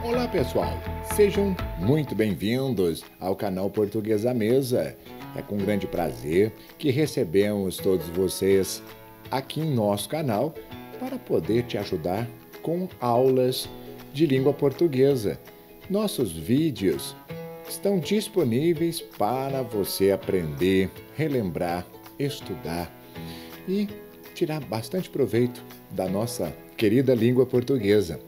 Olá pessoal, sejam muito bem-vindos ao canal Português à Mesa. É com grande prazer que recebemos todos vocês aqui em nosso canal para poder te ajudar com aulas de língua portuguesa. Nossos vídeos estão disponíveis para você aprender, relembrar, estudar e tirar bastante proveito da nossa querida língua portuguesa.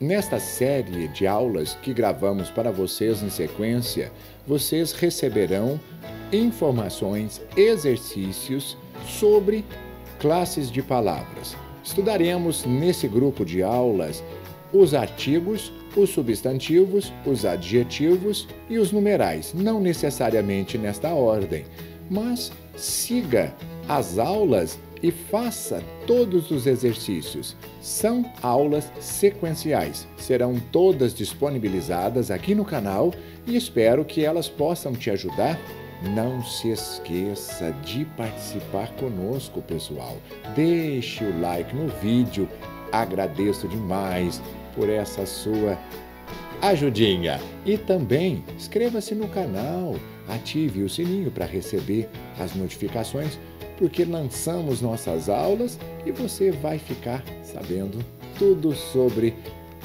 Nesta série de aulas que gravamos para vocês em sequência, vocês receberão informações, exercícios sobre classes de palavras. Estudaremos nesse grupo de aulas os artigos, os substantivos, os adjetivos e os numerais, não necessariamente nesta ordem, mas siga as aulas e faça todos os exercícios. São aulas sequenciais, serão todas disponibilizadas aqui no canal e espero que elas possam te ajudar. Não se esqueça de participar conosco, pessoal. Deixe o like no vídeo, agradeço demais por essa sua ajudinha. E também inscreva-se no canal, ative o sininho para receber as notificações, porque lançamos nossas aulas e você vai ficar sabendo tudo sobre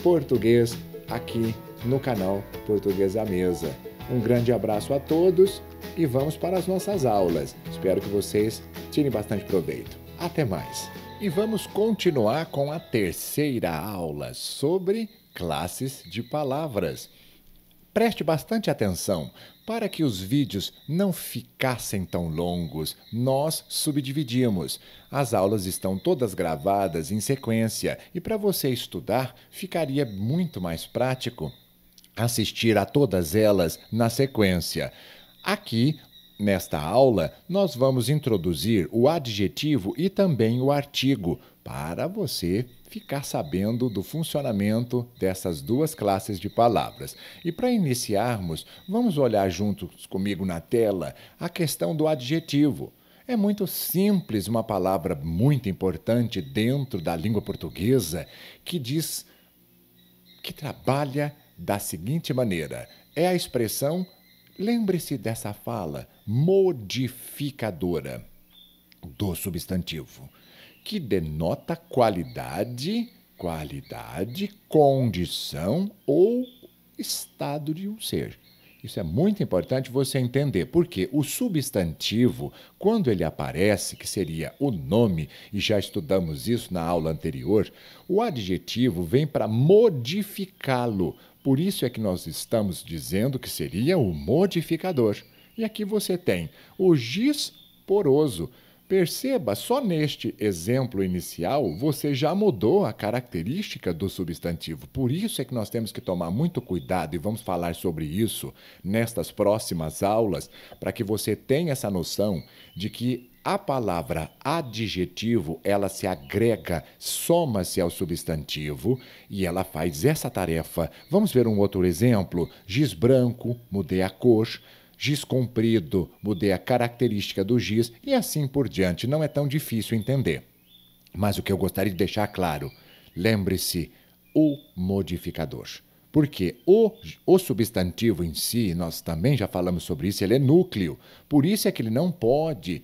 português aqui no canal Português à Mesa. Um grande abraço a todos e vamos para as nossas aulas. Espero que vocês tirem bastante proveito. Até mais! E vamos continuar com a terceira aula sobre classes de palavras. Preste bastante atenção. Para que os vídeos não ficassem tão longos, nós subdividimos. As aulas estão todas gravadas em sequência e para você estudar ficaria muito mais prático assistir a todas elas na sequência. Aqui, nesta aula, nós vamos introduzir o adjetivo e também o artigo para você ficar sabendo do funcionamento dessas duas classes de palavras. E para iniciarmos, vamos olhar juntos comigo na tela a questão do adjetivo. É muito simples, uma palavra muito importante dentro da língua portuguesa que trabalha da seguinte maneira. É a expressão, lembre-se dessa fala, modificadora do substantivo, que denota qualidade, condição ou estado de um ser. Isso é muito importante você entender, porque o substantivo, quando ele aparece, que seria o nome, e já estudamos isso na aula anterior, o adjetivo vem para modificá-lo. Por isso é que nós estamos dizendo que seria o modificador. E aqui você tem o giz poroso. Perceba, só neste exemplo inicial, você já mudou a característica do substantivo. Por isso é que nós temos que tomar muito cuidado e vamos falar sobre isso nestas próximas aulas, para que você tenha essa noção de que a palavra adjetivo, ela se agrega, soma-se ao substantivo e ela faz essa tarefa. Vamos ver um outro exemplo? Giz branco, mudei a cor. Giz comprido, mudei a característica do giz e assim por diante. Não é tão difícil entender. Mas o que eu gostaria de deixar claro, lembre-se, o modificador. Porque o substantivo em si, nós também já falamos sobre isso, ele é núcleo. Por isso é que ele não pode,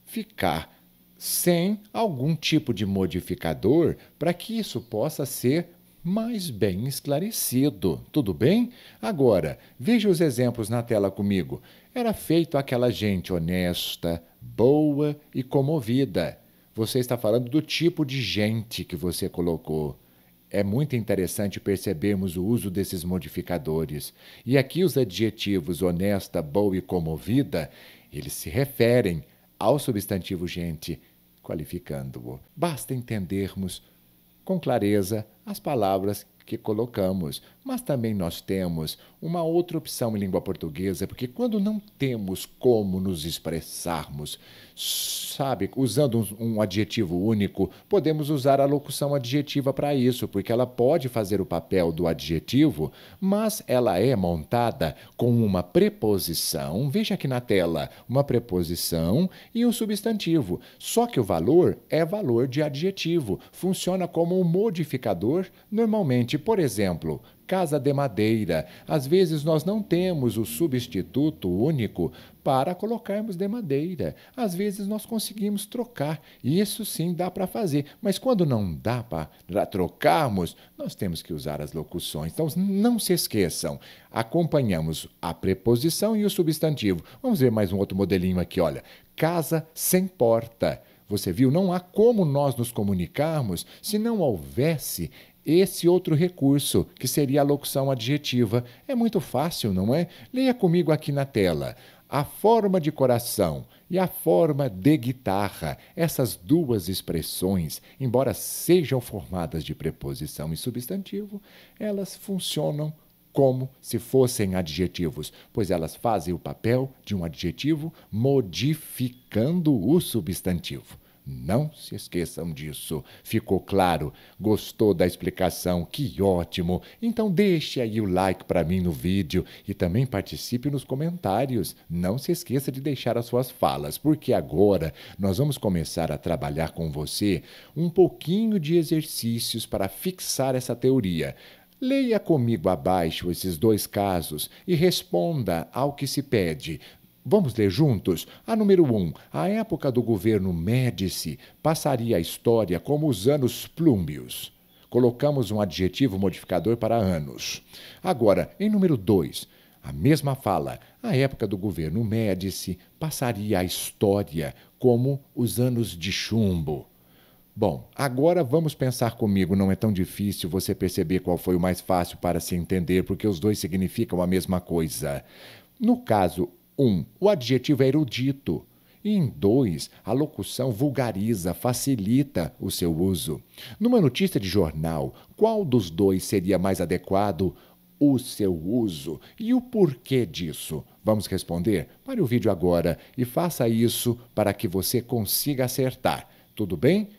ficar sem algum tipo de modificador para que isso possa ser mais bem esclarecido. Tudo bem? Agora, veja os exemplos na tela comigo. Era feito aquela gente honesta, boa e comovida. Você está falando do tipo de gente que você colocou. É muito interessante percebermos o uso desses modificadores. E aqui os adjetivos honesta, boa e comovida, eles se referem ao substantivo gente, qualificando-o. Basta entendermos com clareza as palavras que colocamos, mas também nós temos uma outra opção em língua portuguesa, porque quando não temos como nos expressarmos, usando um adjetivo único, podemos usar a locução adjetiva para isso, porque ela pode fazer o papel do adjetivo, mas ela é montada com uma preposição, veja aqui na tela, uma preposição e um substantivo, só que o valor é valor de adjetivo, funciona como um modificador, normalmente importante. Por exemplo, casa de madeira. Às vezes nós não temos o substituto único para colocarmos de madeira. Às vezes nós conseguimos trocar. Isso sim dá para fazer. Mas quando não dá para trocarmos, nós temos que usar as locuções. Então não se esqueçam. Acompanhamos a preposição e o substantivo. Vamos ver mais um outro modelinho aqui, olha. Casa sem porta. Você viu? Não há como nós nos comunicarmos se não houvesse esse outro recurso, que seria a locução adjetiva. É muito fácil, não é? Leia comigo aqui na tela. A forma de coração e a forma de guitarra, essas duas expressões, embora sejam formadas de preposição e substantivo, elas funcionam como se fossem adjetivos, pois elas fazem o papel de um adjetivo modificando o substantivo. Não se esqueçam disso. Ficou claro? Gostou da explicação? Que ótimo! Então deixe aí o like para mim no vídeo e também participe nos comentários. Não se esqueça de deixar as suas falas, porque agora nós vamos começar a trabalhar com você um pouquinho de exercícios para fixar essa teoria. Leia comigo abaixo esses dois casos e responda ao que se pede. Vamos ler juntos? A número 1. A época do governo Médici passaria a história como os anos plúmbios. Colocamos um adjetivo modificador para anos. Agora, em número 2, a mesma fala. A época do governo Médici passaria a história como os anos de chumbo. Bom, agora vamos pensar comigo, não é tão difícil você perceber qual foi o mais fácil para se entender, porque os dois significam a mesma coisa. No caso 1, o adjetivo é erudito. E em 2, a locução vulgariza, facilita o seu uso. Numa notícia de jornal, qual dos dois seria mais adequado? O seu uso. E o porquê disso? Vamos responder? Pare o vídeo agora e faça isso para que você consiga acertar. Tudo bem?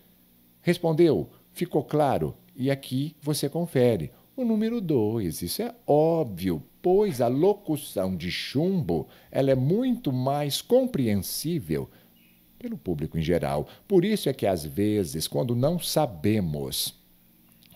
Respondeu? Ficou claro? E aqui você confere. O número 2, isso é óbvio, pois a locução de chumbo ela é muito mais compreensível pelo público em geral. Por isso é que, às vezes, quando não sabemos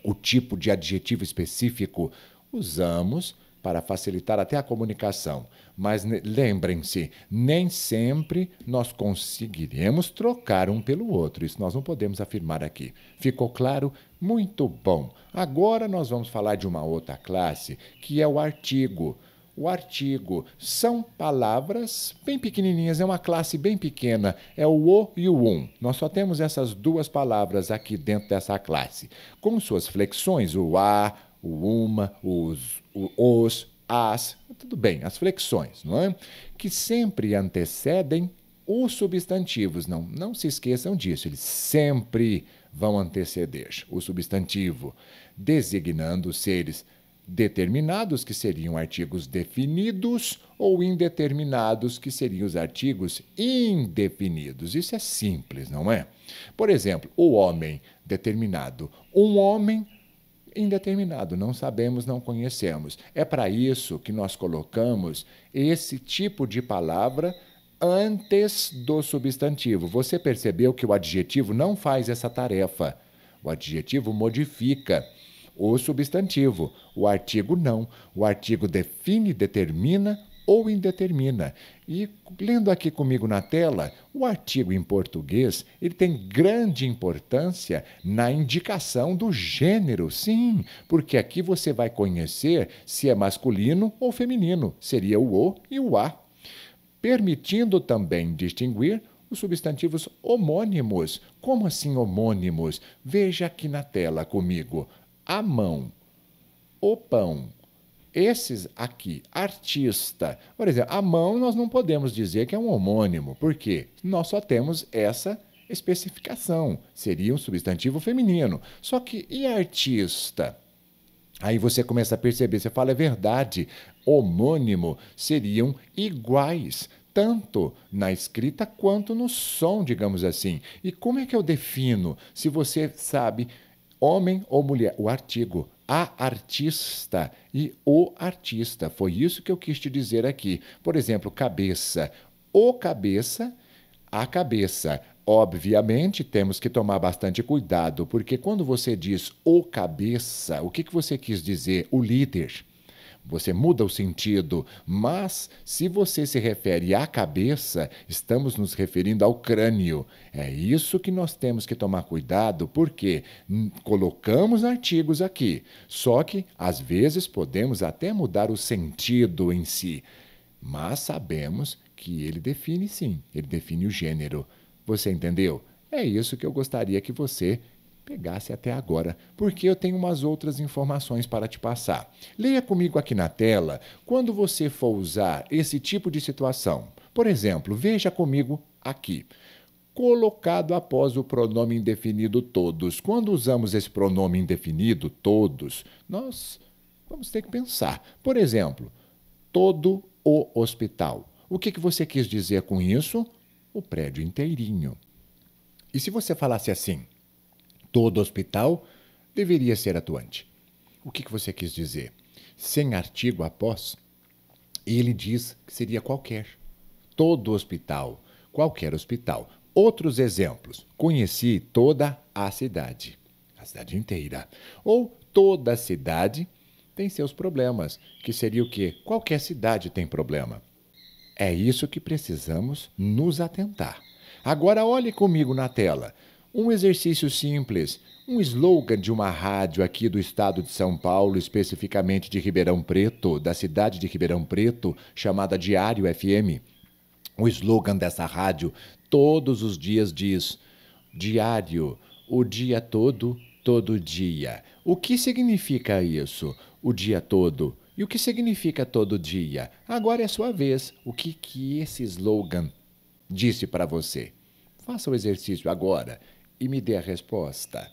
o tipo de adjetivo específico, usamos para facilitar até a comunicação. Mas lembrem-se, nem sempre nós conseguiremos trocar um pelo outro. Isso nós não podemos afirmar aqui. Ficou claro? Muito bom. Agora nós vamos falar de uma outra classe, que é o artigo. O artigo são palavras bem pequenininhas, é uma classe bem pequena, é o e o Nós só temos essas duas palavras aqui dentro dessa classe. Com suas flexões, o a, o uma, os, as, tudo bem, as flexões, não é? Que sempre antecedem os substantivos. Não se esqueçam disso, eles sempre vão anteceder o substantivo, designando seres determinados, que seriam artigos definidos, ou indeterminados, que seriam os artigos indefinidos. Isso é simples, não é? Por exemplo, o homem determinado, um homem indeterminado, não sabemos, não conhecemos. É para isso que nós colocamos esse tipo de palavra antes do substantivo. Você percebeu que o adjetivo não faz essa tarefa. O adjetivo modifica o substantivo. O artigo não. O artigo define, determina ou indetermina. E lendo aqui comigo na tela, o artigo em português, ele tem grande importância na indicação do gênero, sim, porque aqui você vai conhecer se é masculino ou feminino, seria o e o a, permitindo também distinguir os substantivos homônimos. Como assim homônimos? Veja aqui na tela comigo. A mão, o pão. Esses aqui, artista. Por exemplo, a mão nós não podemos dizer que é um homônimo. Por quê? Nós só temos essa especificação. Seria um substantivo feminino. Só que, e artista? Aí você começa a perceber, você fala, é verdade, homônimo seriam iguais, tanto na escrita quanto no som, digamos assim. E como é que eu defino? Se você sabe, homem ou mulher, o artigo, a artista e o artista. Foi isso que eu quis te dizer aqui. Por exemplo, cabeça, o cabeça, a cabeça, Obviamente, temos que tomar bastante cuidado, porque quando você diz o cabeça, o que você quis dizer? O líder. Você muda o sentido, mas se você se refere à cabeça, estamos nos referindo ao crânio. É isso que nós temos que tomar cuidado, porque colocamos artigos aqui, só que às vezes podemos até mudar o sentido em si, mas sabemos que ele define sim, ele define o gênero. Você entendeu? É isso que eu gostaria que você pegasse até agora, porque eu tenho umas outras informações para te passar. Leia comigo aqui na tela quando você for usar esse tipo de situação. Por exemplo, veja comigo aqui. Colocado após o pronome indefinido todos. Quando usamos esse pronome indefinido todos, nós vamos ter que pensar. Por exemplo, todo o hospital. O que você quis dizer com isso? O prédio inteirinho. E se você falasse assim, todo hospital deveria ser atuante. O que você quis dizer? Sem artigo após, ele diz que seria qualquer. Todo hospital, qualquer hospital. Outros exemplos. Conheci toda a cidade inteira. Ou toda cidade tem seus problemas, que seria o quê? Qualquer cidade tem problema. É isso que precisamos nos atentar. Agora olhe comigo na tela. Um exercício simples, um slogan de uma rádio aqui do estado de São Paulo, especificamente de Ribeirão Preto, da cidade de Ribeirão Preto, chamada Diário FM. O slogan dessa rádio todos os dias diz: Diário, o dia todo, todo dia. O que significa isso? O dia todo. E o que significa todo dia? Agora é sua vez. O que esse slogan disse para você? Faça o exercício agora e me dê a resposta.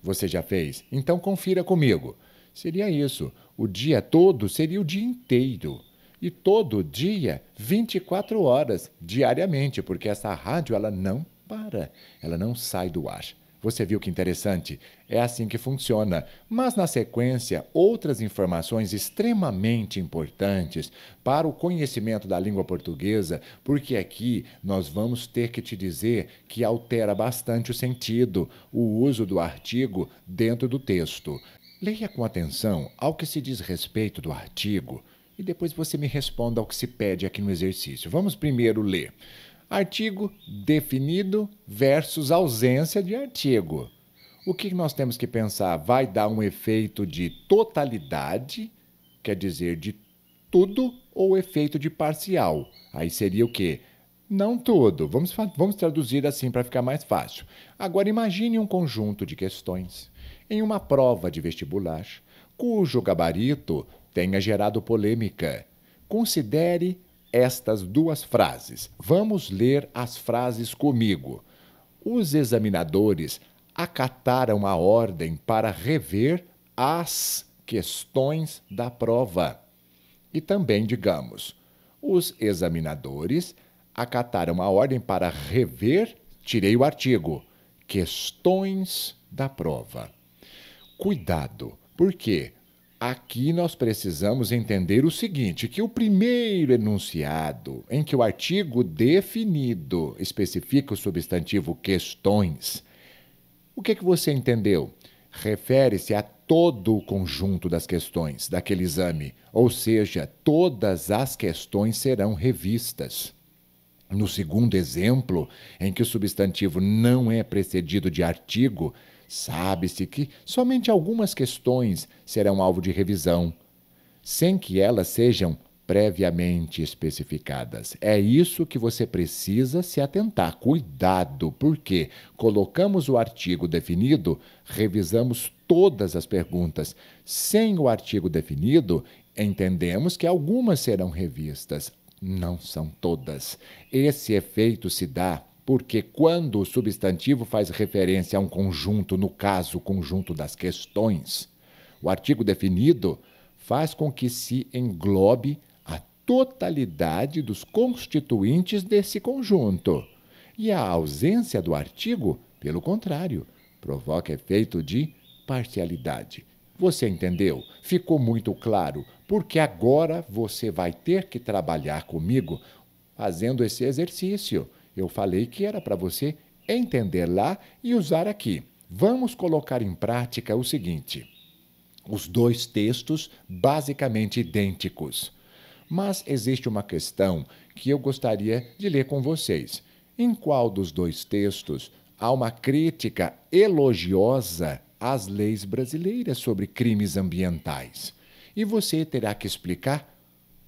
Você já fez? Então confira comigo. Seria isso. O dia todo seria o dia inteiro. E todo dia, 24 horas, diariamente, porque essa rádio ela não para, ela não sai do ar. Você viu que interessante? É assim que funciona. Mas, na sequência, outras informações extremamente importantes para o conhecimento da língua portuguesa, porque aqui nós vamos ter que te dizer que altera bastante o sentido, o uso do artigo dentro do texto. Leia com atenção ao que se diz respeito do artigo e depois você me responda ao que se pede aqui no exercício. Vamos primeiro ler. Artigo definido versus ausência de artigo. O que nós temos que pensar? Vai dar um efeito de totalidade, quer dizer, de tudo, ou efeito de parcial? Aí seria o quê? Não tudo. Vamos traduzir assim para ficar mais fácil. Agora imagine um conjunto de questões em uma prova de vestibular, cujo gabarito tenha gerado polêmica. Considere estas duas frases. Vamos ler as frases comigo. Os examinadores acataram a ordem para rever as questões da prova. E também, digamos, os examinadores acataram a ordem para rever, tirei o artigo, questões da prova. Cuidado, por quê? Aqui nós precisamos entender o seguinte, que o primeiro enunciado, em que o artigo definido especifica o substantivo questões, o que você entendeu? Refere-se a todo o conjunto das questões daquele exame, ou seja, todas as questões serão revistas. No segundo exemplo, em que o substantivo não é precedido de artigo, sabe-se que somente algumas questões serão alvo de revisão, sem que elas sejam previamente especificadas. É isso que você precisa se atentar. Cuidado, porque colocamos o artigo definido, revisamos todas as perguntas. Sem o artigo definido, entendemos que algumas serão revistas. Não são todas. Esse efeito se dá porque quando o substantivo faz referência a um conjunto, no caso, o conjunto das questões, o artigo definido faz com que se englobe a totalidade dos constituintes desse conjunto. E a ausência do artigo, pelo contrário, provoca efeito de parcialidade. Você entendeu? Ficou muito claro? Porque agora você vai ter que trabalhar comigo fazendo esse exercício. Eu falei que era para você entender lá e usar aqui. Vamos colocar em prática o seguinte: os dois textos basicamente idênticos. Mas existe uma questão que eu gostaria de ler com vocês. Em qual dos dois textos há uma crítica elogiosa às leis brasileiras sobre crimes ambientais? E você terá que explicar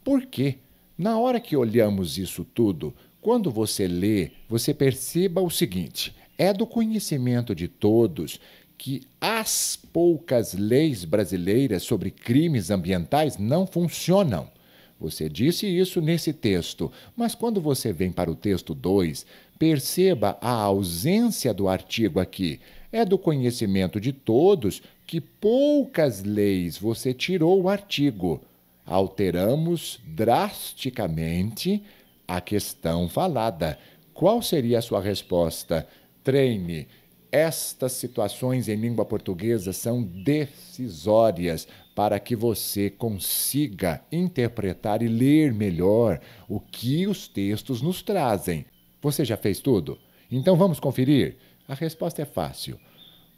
por quê. Na hora que olhamos isso tudo, quando você lê, você perceba o seguinte: é do conhecimento de todos que as poucas leis brasileiras sobre crimes ambientais não funcionam. Você disse isso nesse texto, mas quando você vem para o texto 2, perceba a ausência do artigo aqui. É do conhecimento de todos que poucas leis você tirou o artigo. Alteramos drasticamente a questão falada. Qual seria a sua resposta? Treine. Estas situações em língua portuguesa são decisórias para que você consiga interpretar e ler melhor o que os textos nos trazem. Você já fez tudo? Então vamos conferir? A resposta é fácil.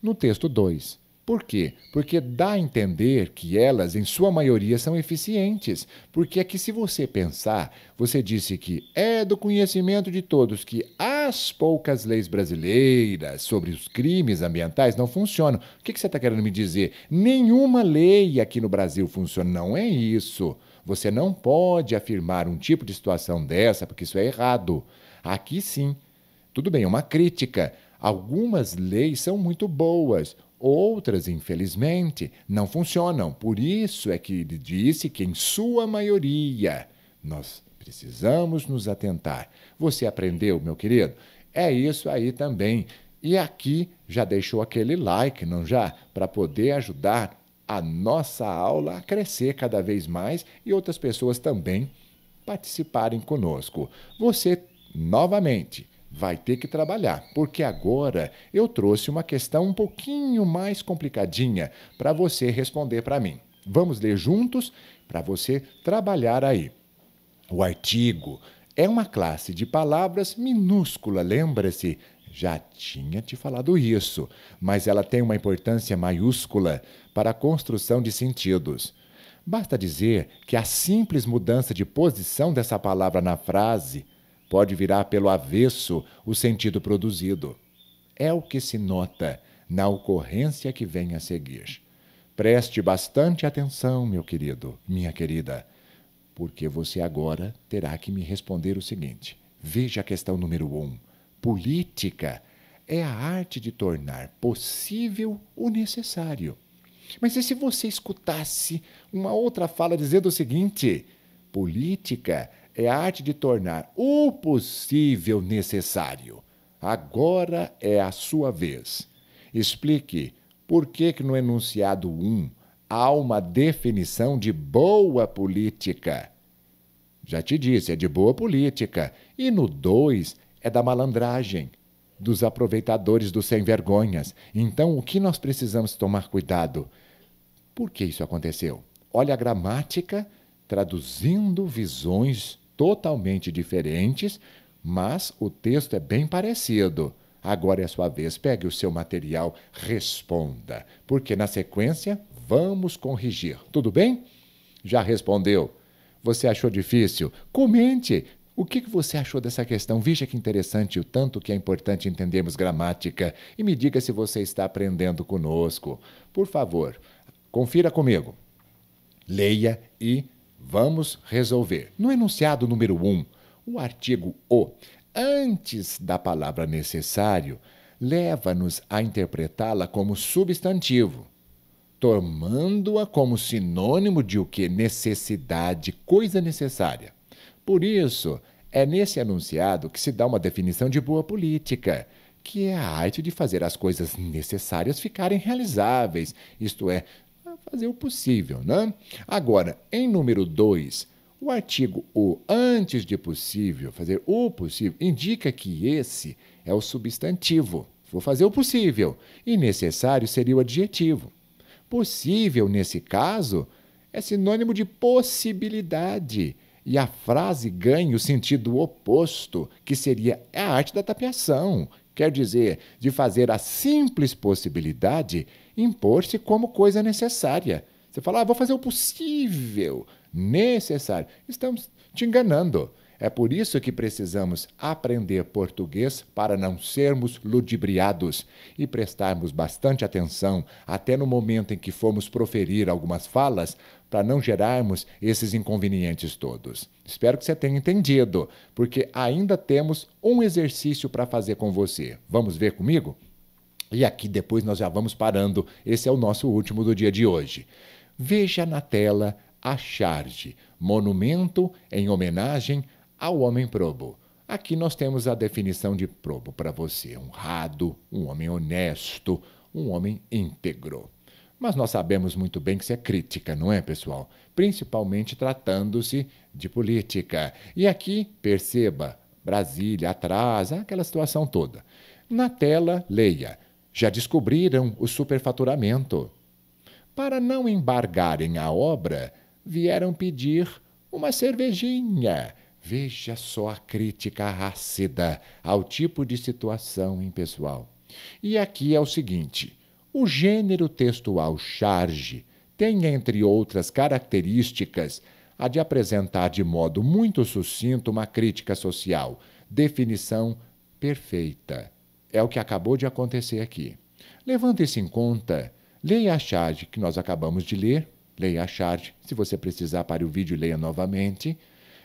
No texto 2. Por quê? Porque dá a entender que elas, em sua maioria, são eficientes. Porque aqui, se você pensar, você disse que é do conhecimento de todos que as poucas leis brasileiras sobre os crimes ambientais não funcionam. O que você está querendo me dizer? Nenhuma lei aqui no Brasil funciona. Não é isso. Você não pode afirmar um tipo de situação dessa, porque isso é errado. Aqui sim. Tudo bem, é uma crítica. Algumas leis são muito boas. Outras, infelizmente, não funcionam. Por isso é que ele disse que, em sua maioria, nós precisamos nos atentar. Você aprendeu, meu querido? É isso aí também. E aqui já deixou aquele like, não já? Para poder ajudar a nossa aula a crescer cada vez mais e outras pessoas também participarem conosco. Você, novamente, vai ter que trabalhar, porque agora eu trouxe uma questão um pouquinho mais complicadinha para você responder para mim. Vamos ler juntos para você trabalhar aí. O artigo é uma classe de palavras minúscula, lembra-se? Já tinha te falado isso, mas ela tem uma importância maiúscula para a construção de sentidos. Basta dizer que a simples mudança de posição dessa palavra na frase pode virar pelo avesso o sentido produzido. É o que se nota na ocorrência que vem a seguir. Preste bastante atenção, meu querido, minha querida, porque você agora terá que me responder o seguinte. Veja a questão número 1. Política é a arte de tornar possível o necessário. Mas e se você escutasse uma outra fala dizendo o seguinte: política é a arte de tornar o possível necessário. Agora é a sua vez. Explique por que no enunciado 1 há uma definição de boa política. Já te disse, é de boa política. E no 2 é da malandragem, dos aproveitadores dos sem-vergonhas. Então, o que nós precisamos tomar cuidado? Por que isso aconteceu? Olha a gramática traduzindo visões totalmente diferentes, mas o texto é bem parecido. Agora é a sua vez. Pegue o seu material, responda, porque na sequência vamos corrigir. Tudo bem? Já respondeu? Você achou difícil? Comente! O que você achou dessa questão? Veja que interessante o tanto que é importante entendermos gramática e me diga se você está aprendendo conosco. Por favor, confira comigo. Leia e vamos resolver. No enunciado número 1, o artigo o, antes da palavra necessário, leva-nos a interpretá-la como substantivo, tomando-a como sinônimo de o que? Necessidade, coisa necessária. Por isso, é nesse enunciado que se dá uma definição de boa política, que é a arte de fazer as coisas necessárias ficarem realizáveis, isto é, fazer o possível, né? Agora, em número 2, o artigo o, antes de possível, fazer o possível, indica que esse é o substantivo. Vou fazer o possível. E necessário seria o adjetivo. Possível, nesse caso, é sinônimo de possibilidade. E a frase ganha o sentido oposto, que seria a arte da tapeação, Quer dizer, de fazer a simples possibilidade impor-se como coisa necessária. Você fala, vou fazer o possível, necessário. Estamos te enganando. É por isso que precisamos aprender português para não sermos ludibriados e prestarmos bastante atenção até no momento em que formos proferir algumas falas para não gerarmos esses inconvenientes todos. Espero que você tenha entendido, porque ainda temos um exercício para fazer com você. Vamos ver comigo? E aqui depois nós já vamos parando. Esse é o nosso último do dia de hoje. Veja na tela a charge, monumento em homenagem ao homem probo. Aqui nós temos a definição de probo para você: honrado, um homem honesto, um homem íntegro. Mas nós sabemos muito bem que isso é crítica, não é, pessoal? Principalmente tratando-se de política. E aqui, perceba, Brasília atrás, aquela situação toda. Na tela, leia. Já descobriram o superfaturamento. Para não embargarem a obra, vieram pedir uma cervejinha. Veja só a crítica ácida ao tipo de situação, hein, pessoal? E aqui é o seguinte: o gênero textual charge tem, entre outras características, a de apresentar de modo muito sucinto uma crítica social. Definição perfeita. É o que acabou de acontecer aqui. Levando isso em conta, leia a charge que nós acabamos de ler, leia a charge, se você precisar pare o vídeo, leia novamente,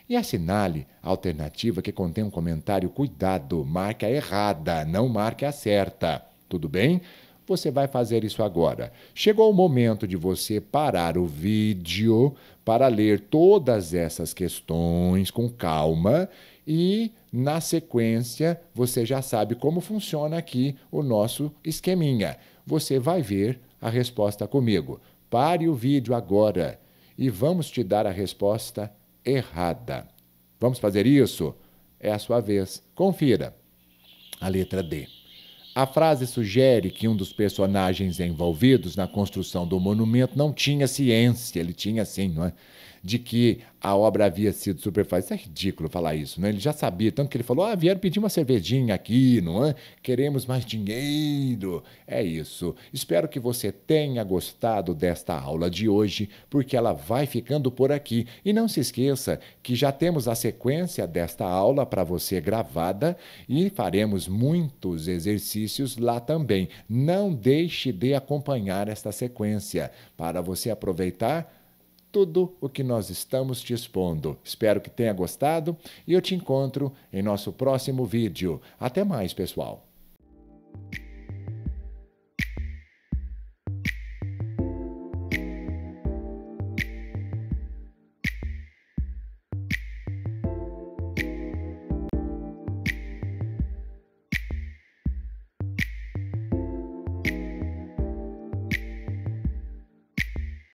e assinale a alternativa que contém um comentário. Cuidado, marque a errada, não marque a certa. Tudo bem? Você vai fazer isso agora. Chegou o momento de você parar o vídeo para ler todas essas questões com calma e, na sequência, você já sabe como funciona aqui o nosso esqueminha. Você vai ver a resposta comigo. Pare o vídeo agora e vamos te dar a resposta errada. Vamos fazer isso? É a sua vez. Confira. A letra D. A frase sugere que um dos personagens envolvidos na construção do monumento não tinha ciência, ele tinha sim, não é? De que a obra havia sido superfaturada. Isso é ridículo falar isso, não é? Ele já sabia, tanto que ele falou, vieram pedir uma cervejinha aqui, não é? Queremos mais dinheiro. É isso. Espero que você tenha gostado desta aula de hoje, porque ela vai ficando por aqui. E não se esqueça que já temos a sequência desta aula para você gravada e faremos muitos exercícios lá também. Não deixe de acompanhar esta sequência para você aproveitar tudo o que nós estamos te expondo. Espero que tenha gostado e eu te encontro em nosso próximo vídeo. Até mais, pessoal!